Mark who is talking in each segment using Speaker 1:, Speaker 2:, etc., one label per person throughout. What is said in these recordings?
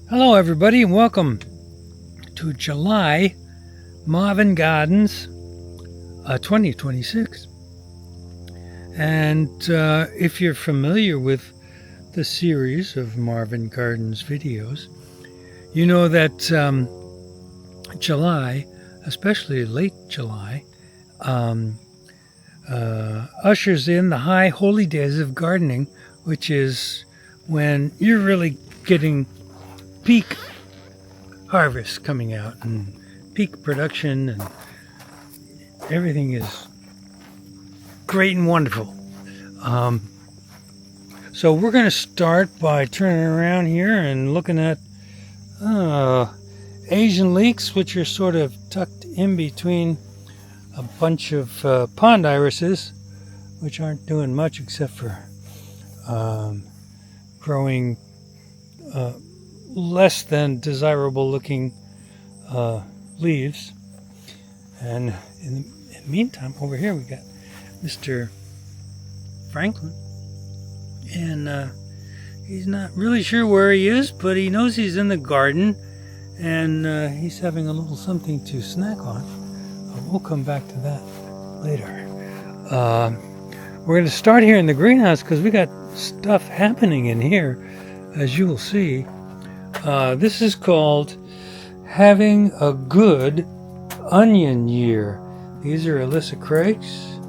Speaker 1: Hello, everybody, and welcome to July Marvin Gardens 2026. And if you're familiar with the series of Marvin Gardens videos, you know that July, especially late July, um, ushers in the high holy days of gardening, which is when you're really getting peak harvest coming out and peak production, and everything is great and wonderful. Um, so we're going to start by turning around here and looking at Asian leeks, which are sort of tucked in between a bunch of pond irises, which aren't doing much except for growing less than desirable looking leaves. And in the meantime, over here we got Mr. Franklin, and he's not really sure where he is, but he knows he's in the garden, and he's having a little something to snack on. We'll come back to that later. We're going to start here in the greenhouse because we got stuff happening in here, as you will see. This is called having a good onion year. These are Elsa Craig's,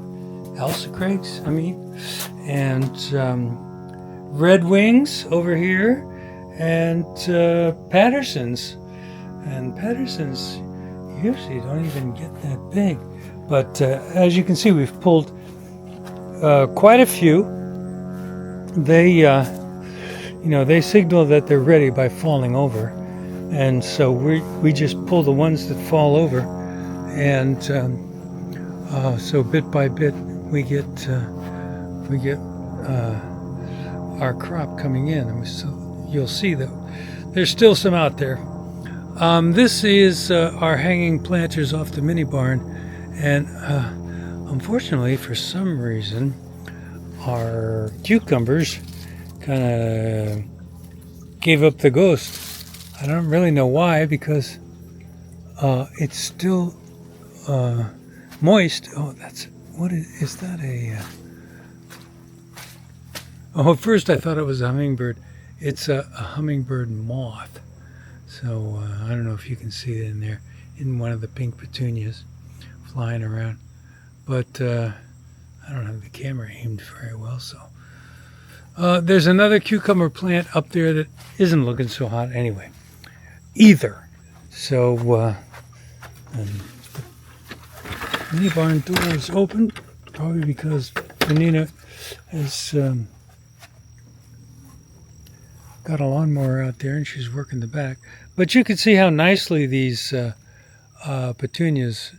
Speaker 1: and Red Wings over here, and Patterson's. And Patterson's usually don't even get that big, but as you can see, we've pulled quite a few. They, they signal that they're ready by falling over, and so we just pull the ones that fall over, and so bit by bit we get our crop coming in, and so you'll see that there's still some out there. This is our hanging planters off the mini barn, and unfortunately, for some reason, our cucumbers kind of gave up the ghost. I don't really know why, because it's still moist. Oh, is that a... Oh, at first I thought it was a hummingbird. It's a hummingbird moth. So I don't know if you can see it in there, in one of the pink petunias flying around. But I don't have the camera aimed very well, so. There's another cucumber plant up there that isn't looking so hot anyway, either. So and the mini barn door is open, probably because Benina has got a lawnmower out there and she's working the back. But you can see how nicely these petunias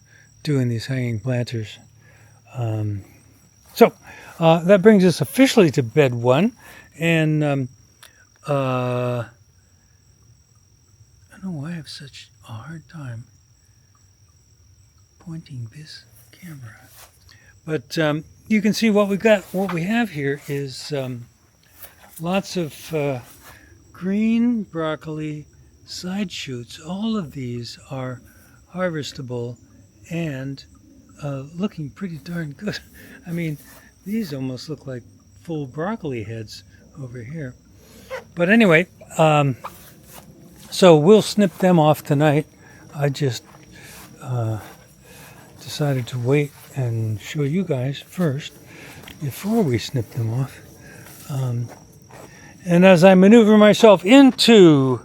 Speaker 1: do in these hanging planters. So that brings us officially to bed one. And I don't know why I have such a hard time pointing this camera. But you can see what we have here is lots of green broccoli side shoots. All of these are harvestable and looking pretty darn good. I mean, these almost look like full broccoli heads over here. But anyway, so we'll snip them off tonight. I just decided to wait and show you guys first before we snip them off. And as I maneuver myself into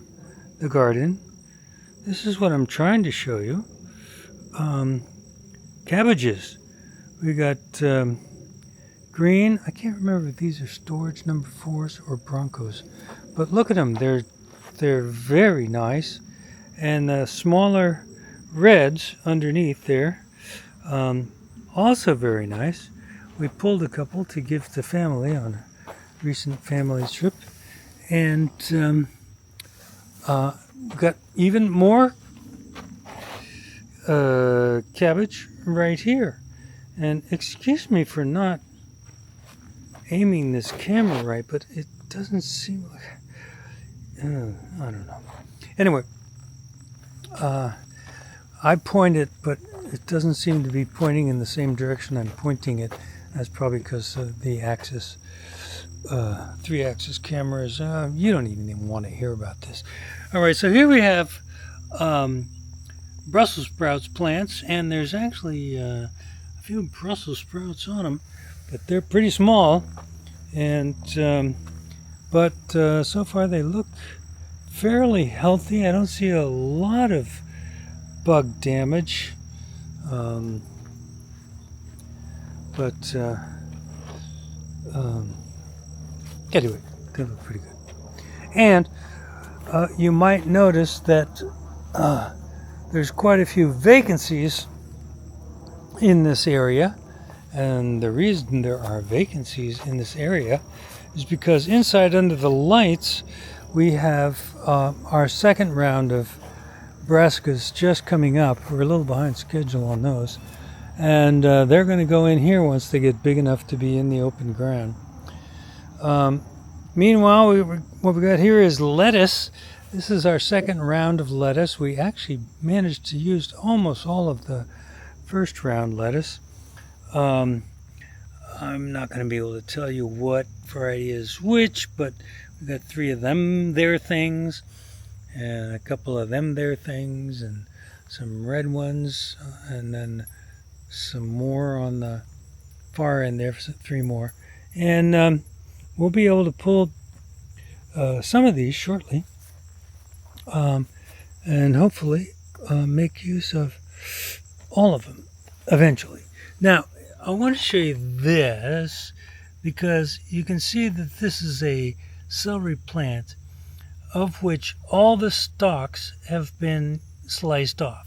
Speaker 1: the garden, this is what I'm trying to show you. Cabbages. We got green. I can't remember if these are storage number 4s or Broncos, but look at them. They're very nice, and smaller reds underneath there, also very nice. We pulled a couple to give to family on a recent family trip, and got even more cabbage right here. And excuse me for not aiming this camera right, but it doesn't seem like I don't know. Anyway, I point it, but it doesn't seem to be pointing in the same direction I'm pointing it. That's probably because of the axis, 3-axis cameras. You don't even want to hear about this. All right, so here we have Brussels sprouts plants, and there's actually a few Brussels sprouts on them, but they're pretty small. And but so far they look fairly healthy. I don't see a lot of bug damage, but anyway, they look pretty good. And you might notice that there's quite a few vacancies in this area, and the reason there are vacancies in this area is because inside under the lights we have our second round of brassicas just coming up. We're a little behind schedule on those, and they're going to go in here once they get big enough to be in the open ground. Meanwhile, what we got here is lettuce. This is our second round of lettuce. We actually managed to use almost all of the first round lettuce. I'm not going to be able to tell you what variety is which, but we got 3 of them there things, and a couple of them there things, and some red ones, and then some more on the far end there, 3 more. And we'll be able to pull some of these shortly, and hopefully make use of all of them eventually. Now, I want to show you this because you can see that this is a celery plant of which all the stalks have been sliced off.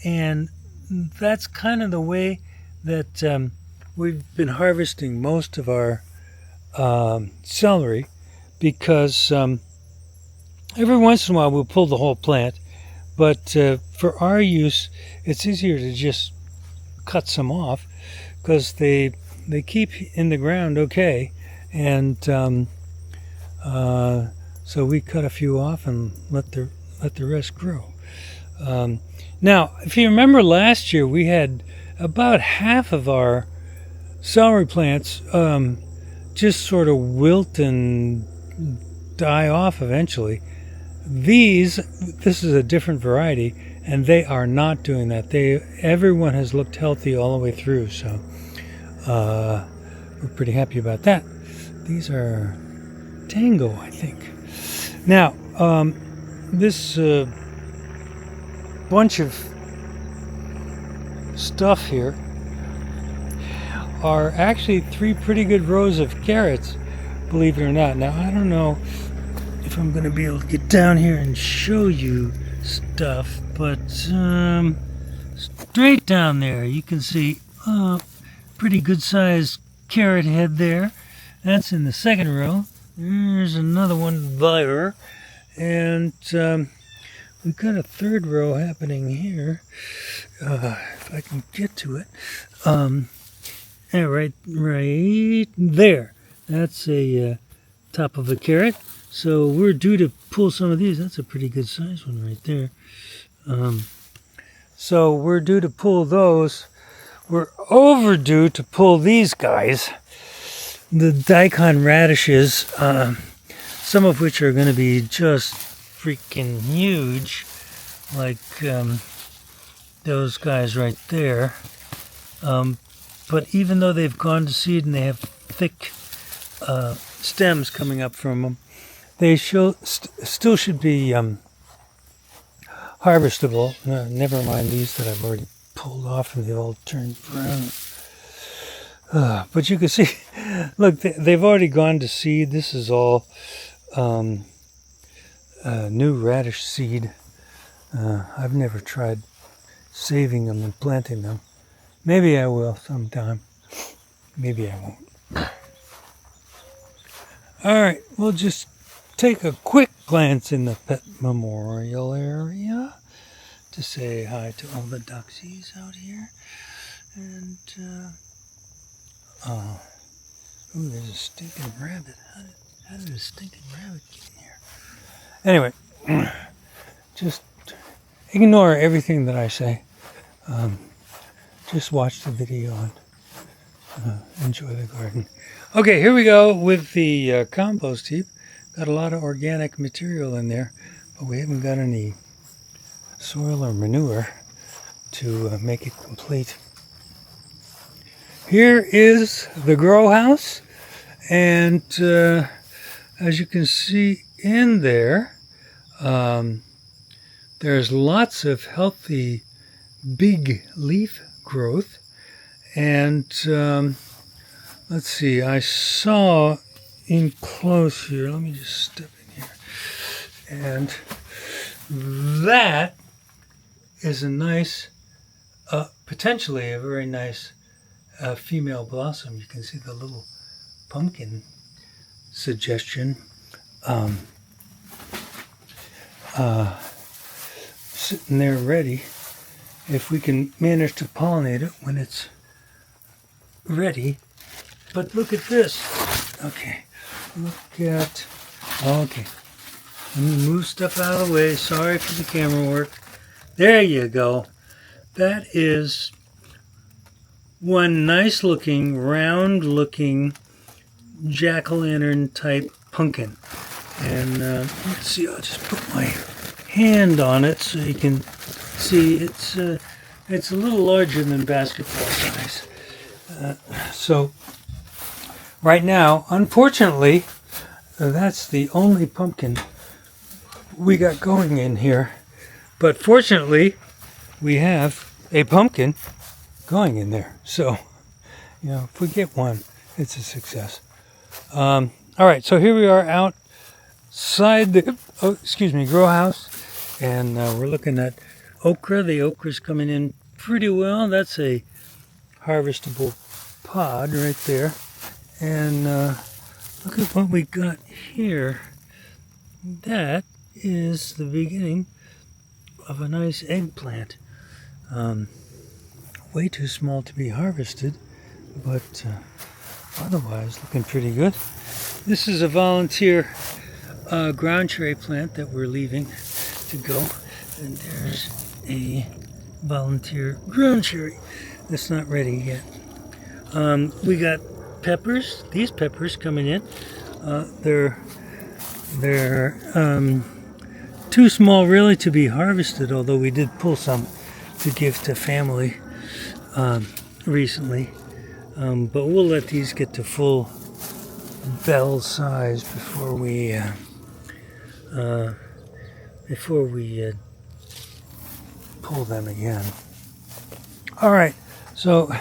Speaker 1: And that's kind of the way that we've been harvesting most of our celery, because every once in a while we'll pull the whole plant, but for our use it's easier to just cut some off because they keep in the ground okay, and so we cut a few off and let the rest grow. Now, if you remember last year, we had about half of our celery plants just sort of wilt and die off eventually. This is a different variety, and they are not doing that. Everyone has looked healthy all the way through, so we're pretty happy about that. These are Tango, I think. Now, this bunch of stuff here are actually 3 pretty good rows of carrots, believe it or not. Now, I don't know if I'm going to be able to get down here and show you stuff, but straight down there you can see pretty good sized carrot head there. That's in the second row. There's another one there, and we've got a third row happening here, if I can get to it. Yeah, right there. That's a top of a carrot. So we're due to pull some of these. That's a pretty good size one right there. So we're due to pull those. We're overdue to pull these guys, the daikon radishes, some of which are going to be just freaking huge, like those guys right there. But even though they've gone to seed and they have thick stems coming up from them, they still should be harvestable. Never mind these that I've already pulled off and they've all turned brown. But you can see, look, they've already gone to seed. This is all new radish seed. I've never tried saving them and planting them. Maybe I will sometime. Maybe I won't. All right, we'll just take a quick glance in the pet memorial area to say hi to all the ducksies out here. And, there's a stinking rabbit. How did a stinking rabbit get in here? Anyway, just ignore everything that I say. Just watch the video and enjoy the garden. Okay, here we go with the compost heap. Got a lot of organic material in there, but we haven't got any soil or manure to make it complete. Here is the grow house, and as you can see in there, there's lots of healthy big leaf growth. And let's see, I saw in close here, let me just step in here, and that is a nice, potentially a very nice female blossom. You can see the little pumpkin suggestion sitting there ready. If we can manage to pollinate it when it's ready. But look at this. Okay, okay, let me move stuff out of the way. Sorry for the camera work. There you go. That is one nice looking, round looking jack-o'-lantern type pumpkin. And let's see, I'll just put my hand on it so you can see it's a little larger than basketball size. So right now, unfortunately, that's the only pumpkin we got going in here. But fortunately, we have a pumpkin going in there. So, you know, if we get one, it's a success. All right, so here we are outside the grow house, and we're looking at okra. The okra's coming in pretty well. That's a harvestable pod right there. And look at what we got here. That is the beginning of a nice eggplant. Way too small to be harvested, but otherwise looking pretty good. This is a volunteer ground cherry plant that we're leaving to go. And there's a volunteer ground cherry that's not ready yet. We got peppers. These peppers coming in. They're too small really to be harvested, although we did pull some to give to family recently. But we'll let these get to full bell size before we pull them again. All right, so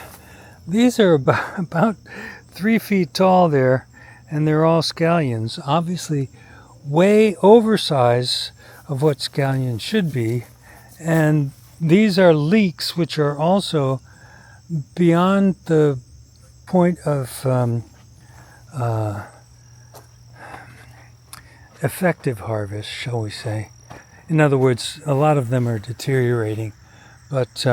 Speaker 1: these are about 3 feet tall there, and they're all scallions. Obviously, way oversized of what scallions should be, and these are leeks, which are also beyond the point of effective harvest, shall we say. In other words, a lot of them are deteriorating, but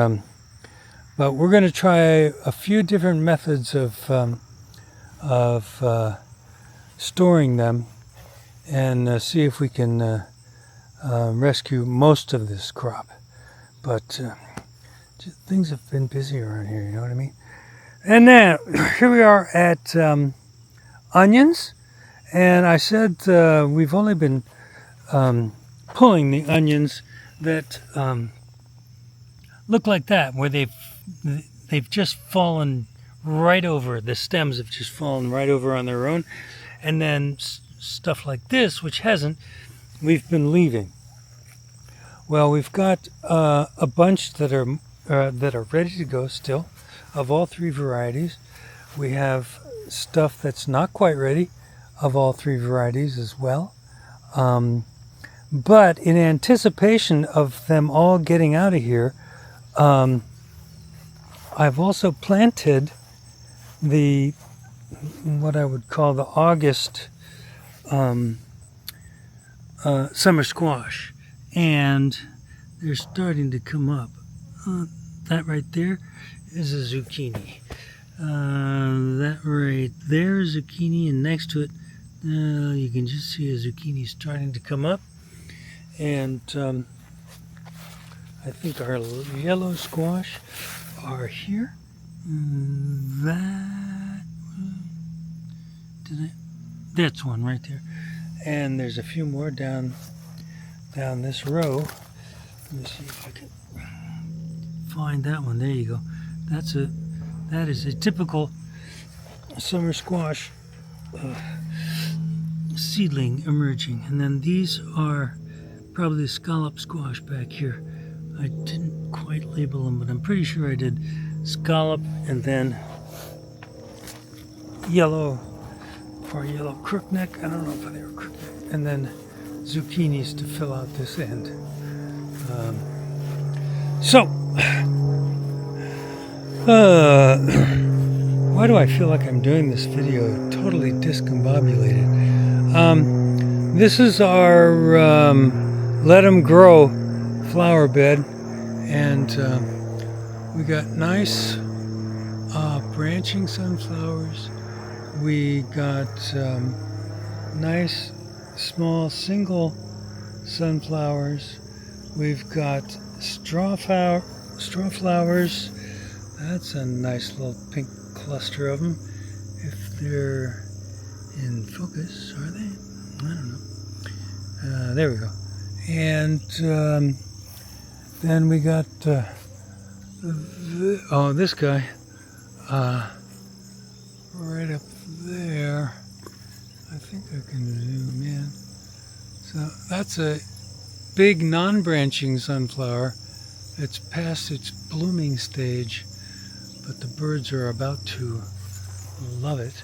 Speaker 1: we're going to try a few different methods of storing them and see if we can rescue most of this crop. But things have been busy around here, you know what I mean? And now, here we are at onions. And I said we've only been pulling the onions that look like that, where they've just fallen right over, the stems have just fallen right over on their own. And then stuff like this, which hasn't, we've been leaving. Well, we've got a bunch that are ready to go still, of all 3 varieties. We have stuff that's not quite ready, of all 3 varieties as well. But in anticipation of them all getting out of here, I've also planted what I would call the August summer squash. And they're starting to come up. That right there is a zucchini. That right there is zucchini, and next to it, you can just see a zucchini starting to come up. And I think our yellow squash are here. That's one right there. And there's a few more down this row. Let me see if I can find that one. There you go. That is a typical summer squash seedling emerging. And then these are probably the scallop squash back here. I didn't quite label them, but I'm pretty sure I did. Scallop, and then yellow crookneck. I don't know if they were crookneck. And then zucchinis to fill out this end. Why do I feel like I'm doing this video totally discombobulated? This is our Let 'em Grow flower bed, and we got nice branching sunflowers. We got nice small single sunflowers. We've got straw flowers. That's a nice little pink cluster of them. If they're in focus, are they? I don't know. There we go. And then we got this guy right up there. I think I can zoom in. So that's a big non-branching sunflower. It's past its blooming stage, but the birds are about to love it.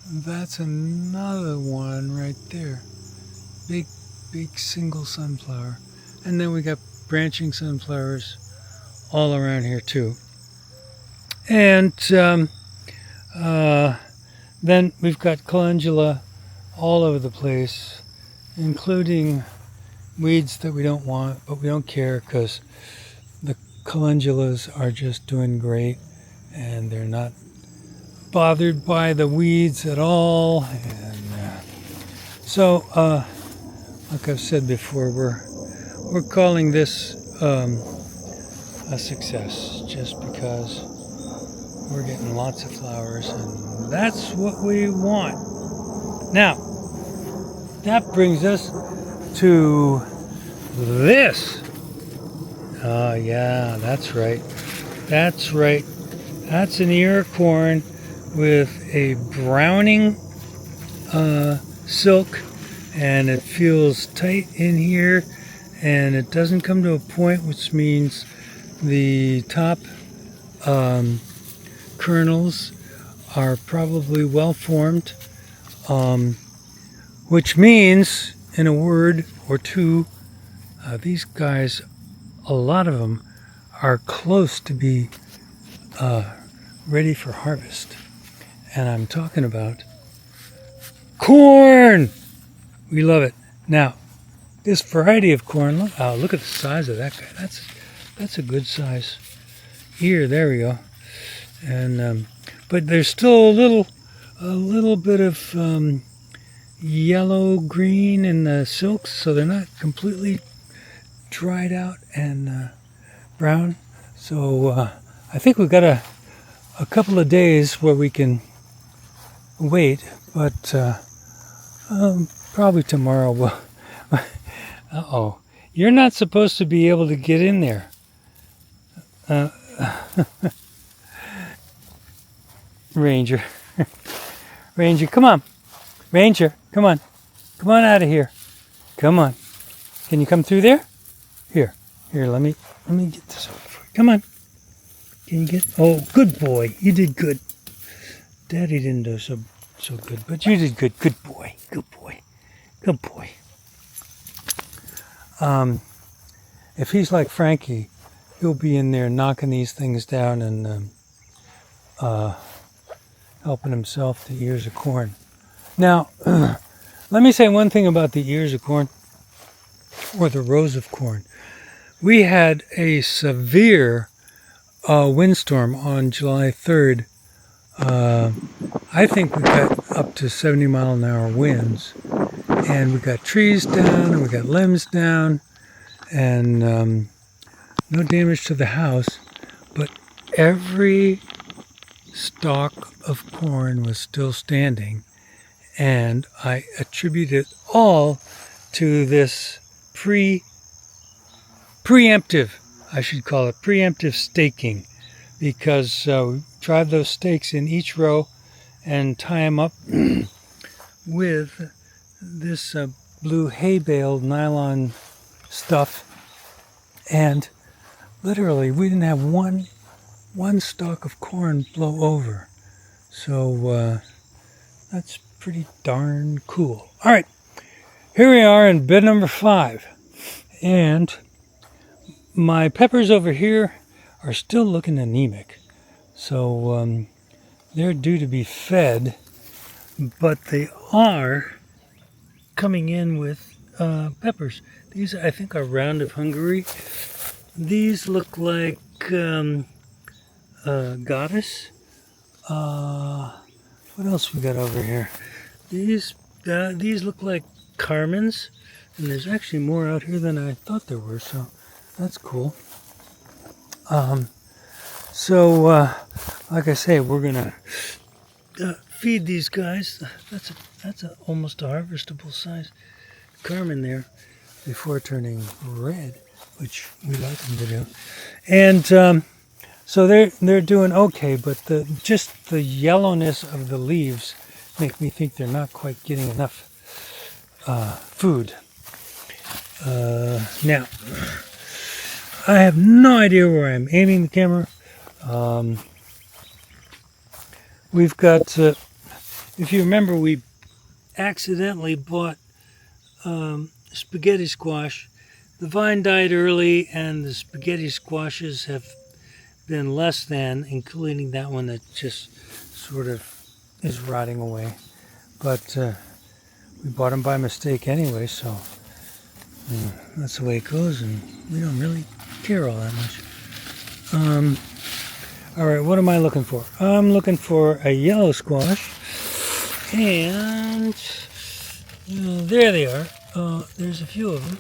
Speaker 1: That's another one right there. Big single sunflower. And then we got branching sunflowers all around here too. And then we've got calendula all over the place, including weeds that we don't want, but we don't care because the calendulas are just doing great and they're not bothered by the weeds at all. And like I've said before, we're calling this a success just because we're getting lots of flowers, and that's what we want. Now, that brings us to this. Yeah, that's right. That's an ear of corn with a browning silk, and it feels tight in here, and it doesn't come to a point, which means the top kernels are probably well formed, which means, in a word or two, these guys, a lot of them, are close to be ready for harvest. And I'm talking about corn! We love it. Now, this variety of corn, look at the size of that guy. That's a good size ear. There we go. And but there's still a little bit of yellow green in the silks, so they're not completely dried out and brown. So I think we've got a couple of days where we can wait, but probably tomorrow we'll. Uh-oh. You're not supposed to be able to get in there. Ranger. Ranger, come on. Ranger, come on. Come on out of here. Come on. Can you come through there? Here, let me get this over for you. Come on. Can you get? Oh, good boy. You did good. Daddy didn't do so good, but you did good. Good boy. Good boy. Good boy. If he's like Frankie, he'll be in there knocking these things down and helping himself to ears of corn. Now, let me say one thing about the ears of corn, or the rows of corn. We had a severe windstorm on July 3rd I think we got up to 70-mile-an-hour winds, and we got trees down, and we got limbs down, and no damage to the house, but every stalk of corn was still standing, and I attribute it all to this preemptive, I should call it preemptive staking, because we drive those stakes in each row and tie them up with this blue hay bale nylon stuff, and literally we didn't have one stalk of corn blow over. So that's pretty darn cool. All right, here we are in bed number 5, and my peppers over here are still looking anemic, so they're due to be fed, but they are coming in with peppers. These, I think, are Round of Hungary. These look like Goddess. What else we got over here? These look like Carmen's, and there's actually more out here than I thought there were, so that's cool. Like I say, we're gonna feed these guys. That's almost a harvestable size Carmen there before turning red, which we like them to do. And so they're doing okay, but just the yellowness of the leaves make me think they're not quite getting enough food. Now, I have no idea where I'm aiming the camera. We've got, if you remember, we accidentally bought spaghetti squash. The vine died early, and the spaghetti squashes have been less than, including that one that just sort of is rotting away. But we bought them by mistake anyway, so that's the way it goes, and we don't really care all that much. All right, what am I looking for? I'm looking for a yellow squash, and there they are. There's a few of them.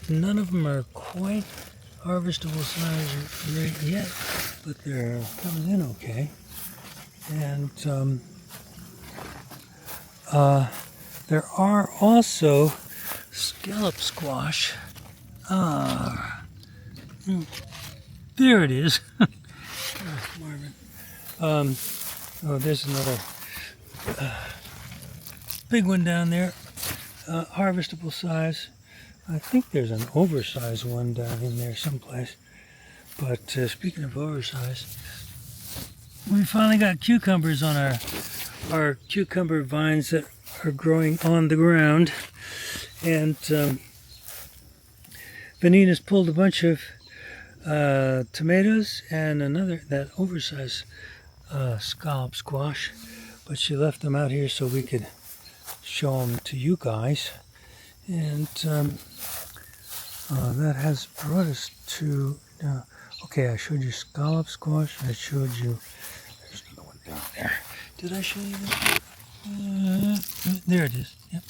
Speaker 1: None of them are quite harvestable size right yet, but they're coming in okay. And there are also scallop squash. There it is. Marvin. Oh, there's another big one down there. Harvestable size. I think there's an oversized one down in there someplace. But speaking of oversized, we finally got cucumbers on our cucumber vines that are growing on the ground. And Vanina's pulled a bunch of tomatoes and that oversized scallop squash, but she left them out here so we could show them to you guys. And that has brought us to okay, I showed you scallop squash. I showed you, there's another one down there. Did I show you that? There it is. Yep.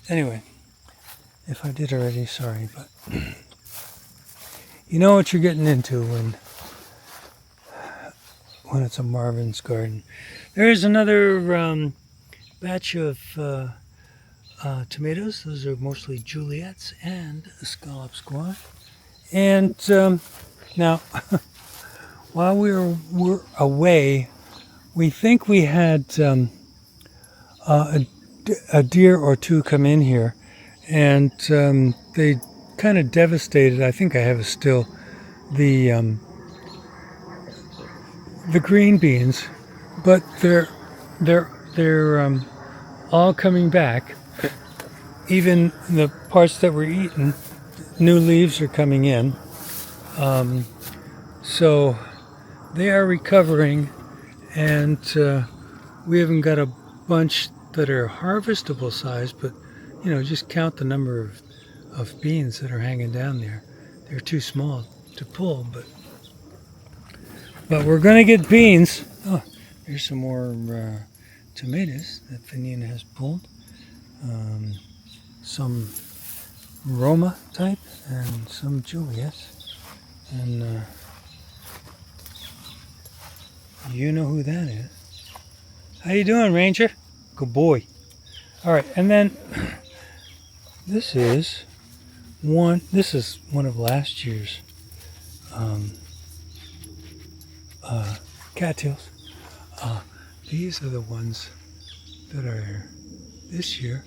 Speaker 1: Anyway, if I did already, sorry, but you know what you're getting into when it's a Marvin's garden. There is another batch of tomatoes. Those are mostly Juliet's and a scallop squash. And now, while we were away, we think we had a deer or two come in here, and they kind of devastated. I think I have still the green beans, but they're all coming back. Even the parts that were eaten, new leaves are coming in. So they are recovering, and we haven't got a bunch that are harvestable size, but just count the number of beans that are hanging down there. They're too small to pull, but we're gonna get beans. Oh, Here's some more tomatoes that Finian has pulled. Some Roma type and some Julius. And you know who that is. How you doing, Ranger? Good boy. All right, and then this is one of last year's cattails. These are the ones that are this year,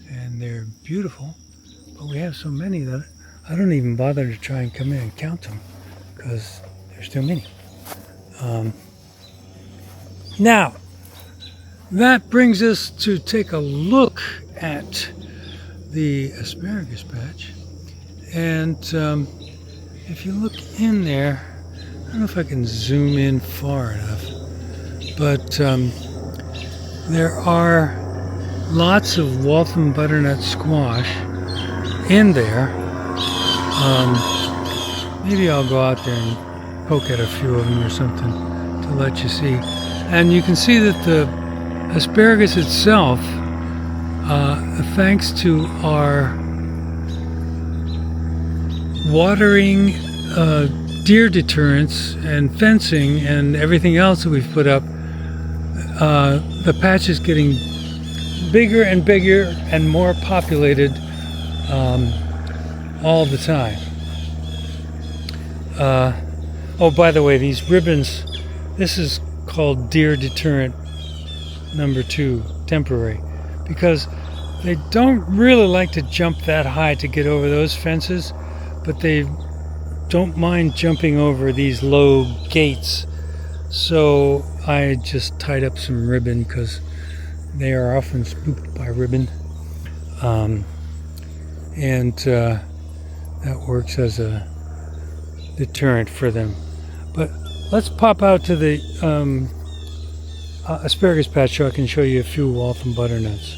Speaker 1: and they're beautiful, but we have so many that I don't even bother to try and come in and count them because there's too many. Now, that brings us to take a look at the asparagus patch, and if you look in there, I don't know if I can zoom in far enough, but there are lots of Waltham butternut squash in there. Maybe I'll go out there and poke at a few of them or something to let you see. And you can see that the asparagus itself, thanks to our watering, deer deterrents and fencing and everything else that we've put up, the patch is getting bigger and bigger and more populated all the time. Oh, by the way, these ribbons, this is called deer deterrent number 2, temporary, because they don't really like to jump that high to get over those fences, but they don't mind jumping over these low gates. So I just tied up some ribbon because they are often spooked by ribbon, and that works as a deterrent for them. But let's pop out to the asparagus patch so I can show you a few Waltham butternuts.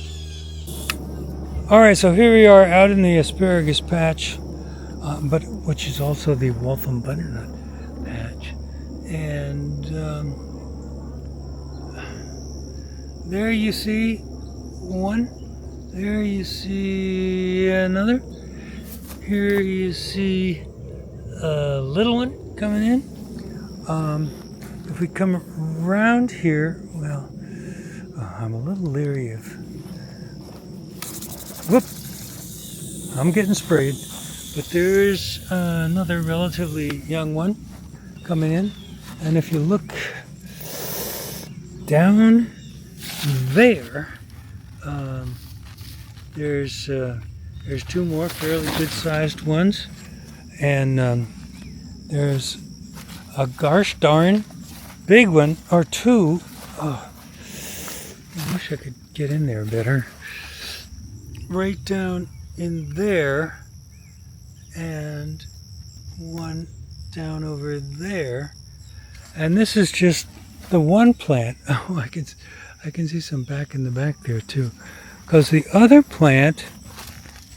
Speaker 1: Alright, so here we are out in the asparagus patch, but which is also the Waltham butternut patch. And there you see one, there you see another, here you see a little one coming in. If we come around here, well, I'm a little leery of, whoop, I'm getting sprayed, but there's another relatively young one coming in, and if you look down there, there's 2 more fairly good-sized ones, and there's a gosh darn big one, or 2. Oh, I wish I could get in there better. Right down in there, and one down over there, and this is just the one plant. Oh, I can see some back in the back there too, because the other plant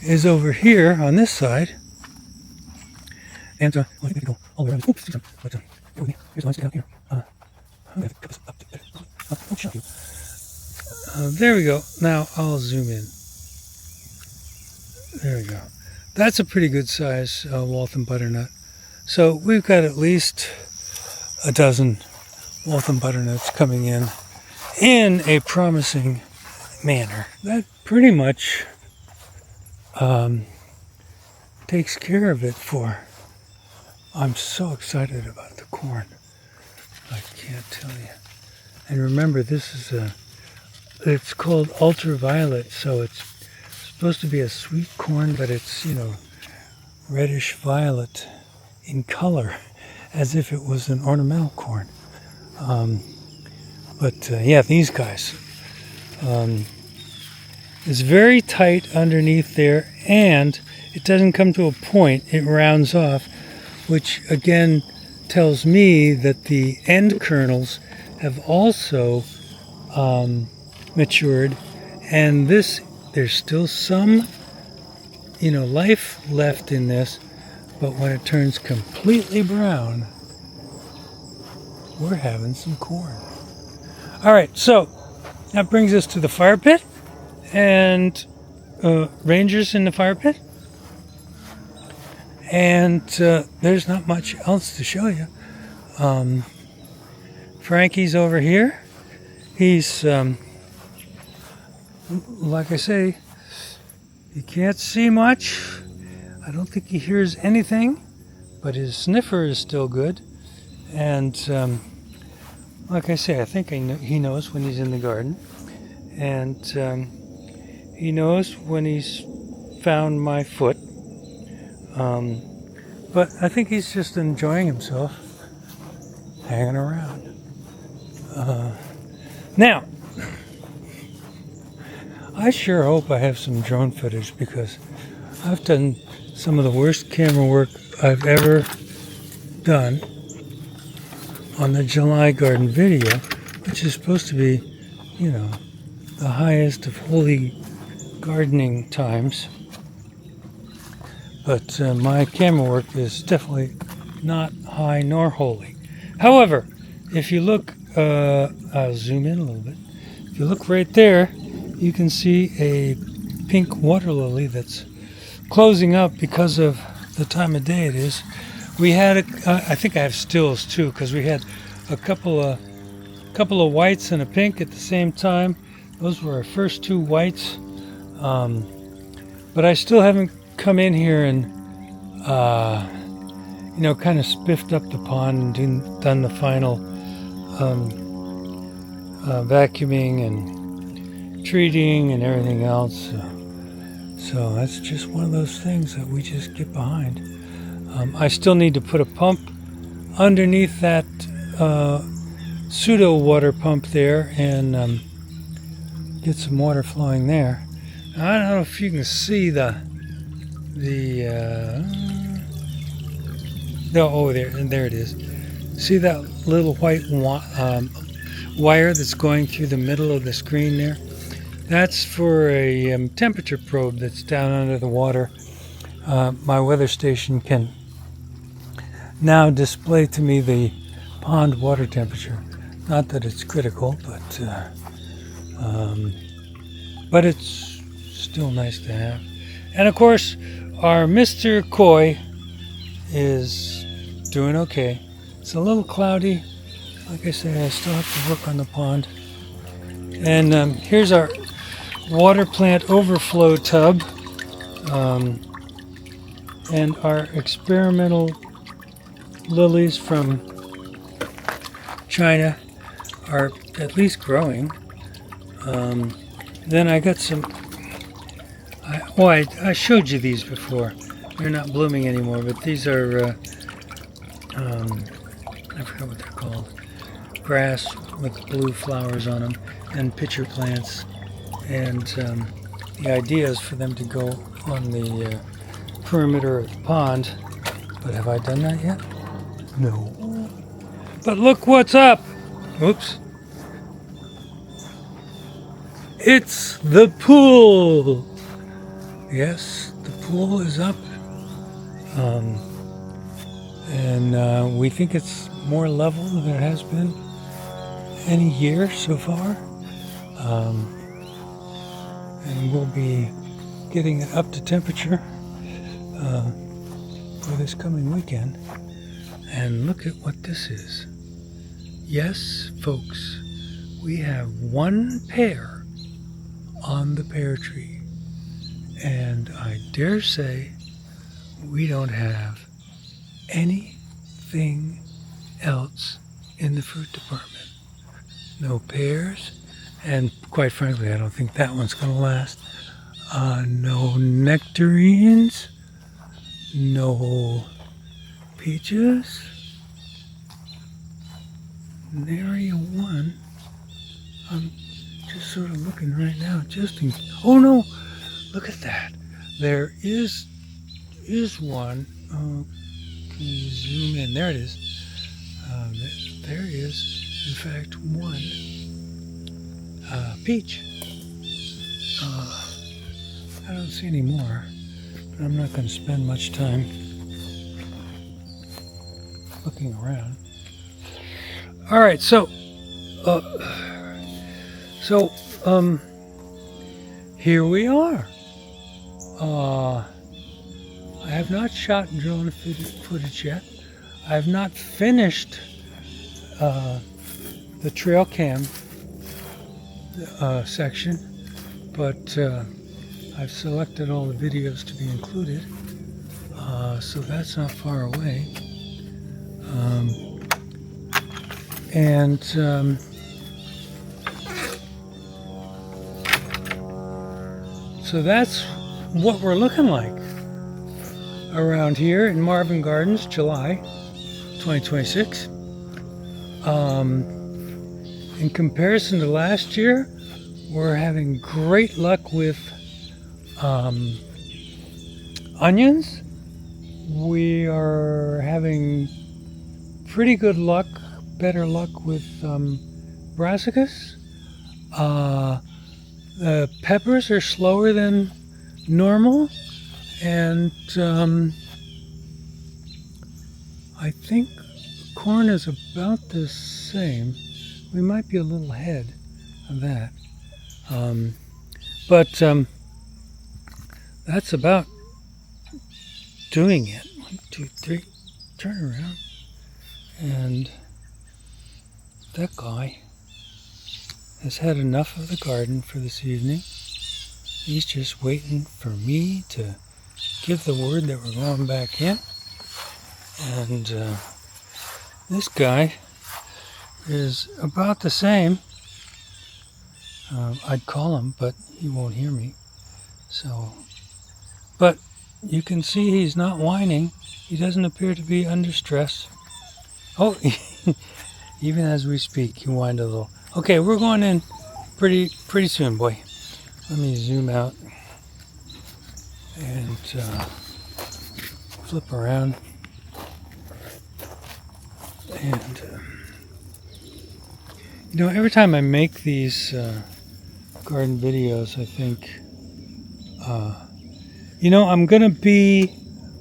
Speaker 1: is over here on this side, and I think we go all the way around. Oops, see some, but here's one sticking out here. I'll show you. There we go. Now I'll zoom in. There we go. That's a pretty good size Waltham butternut. So we've got at least a dozen Waltham butternuts coming in a promising manner. That pretty much takes care of it for. I'm so excited about the corn. I can't tell you. And remember, this is it's called ultraviolet, so it's supposed to be a sweet corn, but it's, reddish violet in color, as if it was an ornamental corn. Yeah, these guys. It's very tight underneath there, and it doesn't come to a point, it rounds off, which again tells me that the end kernels have also matured, and there's still some life left in this, but when it turns completely brown, we're having some corn. All right, so that brings us to the fire pit and rangers in the fire pit. And there's not much else to show you. Frankie's over here. He's, like I say, he can't see much. I don't think he hears anything, but his sniffer is still good. And like I say, I think he knows when he's in the garden. And he knows when he's found my foot. But I think he's just enjoying himself, hanging around. Now, I sure hope I have some drone footage, because I've done some of the worst camera work I've ever done on the July garden video, which is supposed to be, you know, the highest of holy gardening times. But my camera work is definitely not high nor holy. However, if you look, I'll zoom in a little bit. If you look right there, you can see a pink water lily that's closing up because of the time of day it is. We had, I think I have stills too, because we had a couple of whites and a pink at the same time. Those were our first two whites. But I still haven't come in here and, kind of spiffed up the pond and done the final vacuuming and treating and everything else. So that's just one of those things that we just get behind. I still need to put a pump underneath that pseudo water pump there and get some water flowing there. Now, I don't know if you can see there it is. See that little white wire that's going through the middle of the screen there? That's for a temperature probe that's down under the water. My weather station can now display to me the pond water temperature. Not that it's critical, but it's still nice to have. And of course, our Mr. Koi is doing okay. It's a little cloudy. Like I say, I still have to work on the pond. And here's our water plant overflow tub. And our experimental lilies from China are at least growing. Then I got some, I showed you these before. They're not blooming anymore, but these are, I forgot what they're called. Grass with blue flowers on them, and pitcher plants. And the idea is for them to go on the perimeter of the pond. But have I done that yet? No. But look what's up! Oops. It's the pool! Yes, the pool is up. And we think it's more level than it has been any year so far. And we'll be getting it up to temperature for this coming weekend. And look at what this is. Yes, folks, we have one pear on the pear tree. And I dare say we don't have anything else in the fruit department. No pears, and quite frankly, I don't think that one's going to last. No nectarines, no peaches, nary a one. I'm just sort of looking right now, oh no, look at that. There is one. Oh, can you zoom in? There it is. There is, in fact, one peach. I don't see any more, but I'm not going to spend much time looking around. All right, so So, here we are. I have not shot drone footage yet. I have not finished the trail cam section, but I've selected all the videos to be included, so that's not far away. So that's what we're looking like around here in Marvin Gardens, July 2026. In comparison to last year, we're having great luck with onions. We are having pretty good luck, better luck with brassicas. The peppers are slower than normal, and I think corn is about the same. We might be a little ahead of that. But that's about doing it. 1, 2, 3, turn around. And that guy has had enough of the garden for this evening. He's just waiting for me to give the word that we're going back in. And this guy is about the same. I'd call him, but he won't hear me. So, but you can see he's not whining. He doesn't appear to be under stress. Oh, even as we speak, he whined a little. Okay, we're going in pretty soon, boy. Let me zoom out and flip around. And every time I make these garden videos, I think, I'm going to be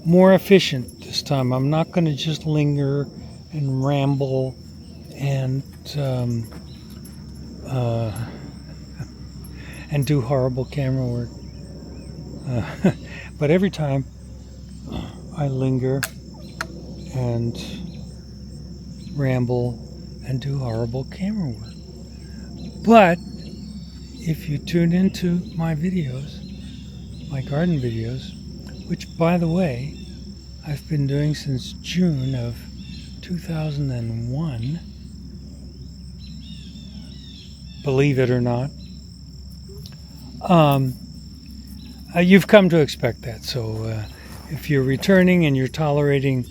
Speaker 1: more efficient this time. I'm not going to just linger and ramble and do horrible camera work. But every time I linger and ramble and do horrible camera work. But if you tune into my videos, my garden videos, which by the way, I've been doing since June of 2001, believe it or not, you've come to expect that. So if you're returning and you're tolerating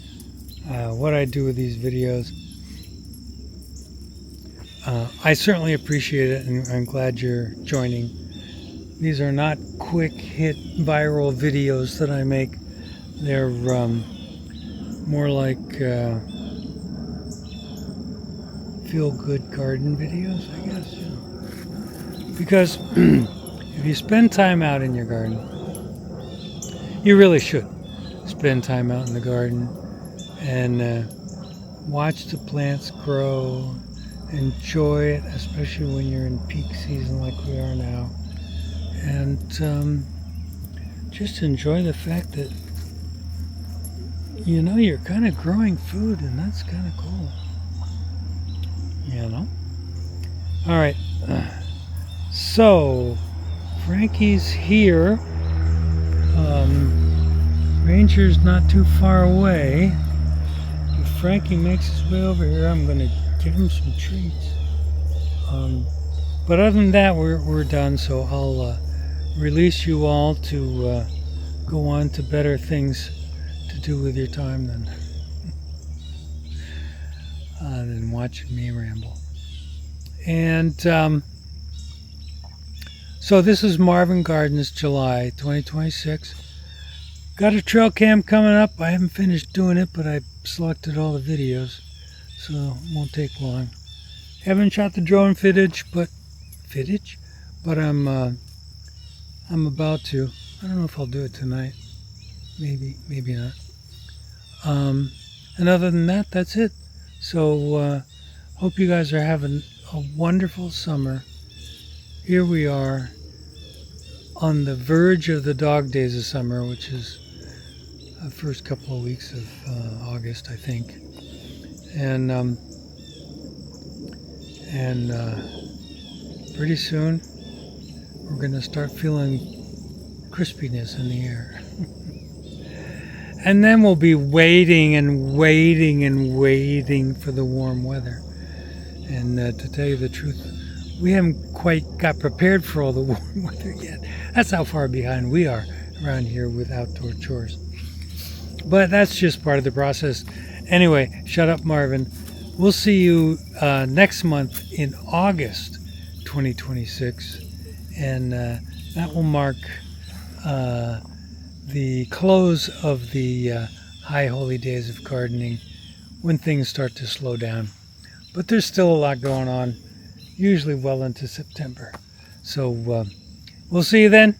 Speaker 1: what I do with these videos, I certainly appreciate it, and I'm glad you're joining. These are not quick hit viral videos that I make. They're more like feel good garden videos, I guess. Because if you spend time out in your garden, you really should spend time out in the garden and watch the plants grow. Enjoy it, especially when you're in peak season like we are now. And just enjoy the fact that, you're kind of growing food, and that's kind of cool. All right. So, Frankie's here. Ranger's not too far away. If Frankie makes his way over here, I'm going to give him some treats. But other than that, we're done. So I'll release you all to go on to better things to do with your time than watching me ramble. And so this is Marvin Gardens, July 2026. Got a trail cam coming up. I haven't finished doing it, but I selected all the videos, so it won't take long. Haven't shot the drone footage, but I'm about to. I don't know if I'll do it tonight. Maybe not. And other than that, that's it. So hope you guys are having a wonderful summer, here we are on the verge of the dog days of summer, which is the first couple of weeks of August, I think. And pretty soon we're going to start feeling crispiness in the air. And then we'll be waiting and waiting and waiting for the warm weather. And to tell you the truth, we haven't quite got prepared for all the warm weather yet. That's how far behind we are around here with outdoor chores. But that's just part of the process. Anyway, shut up, Marvin. We'll see you next month in August 2026. And that will mark the close of the high holy days of gardening, when things start to slow down. But there's still a lot going on, usually well into September. So we'll see you then.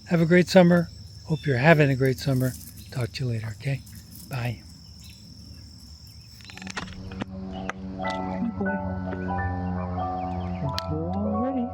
Speaker 1: Have a great summer. Hope you're having a great summer. Talk to you later, okay? Bye. Good boy. Good boy already.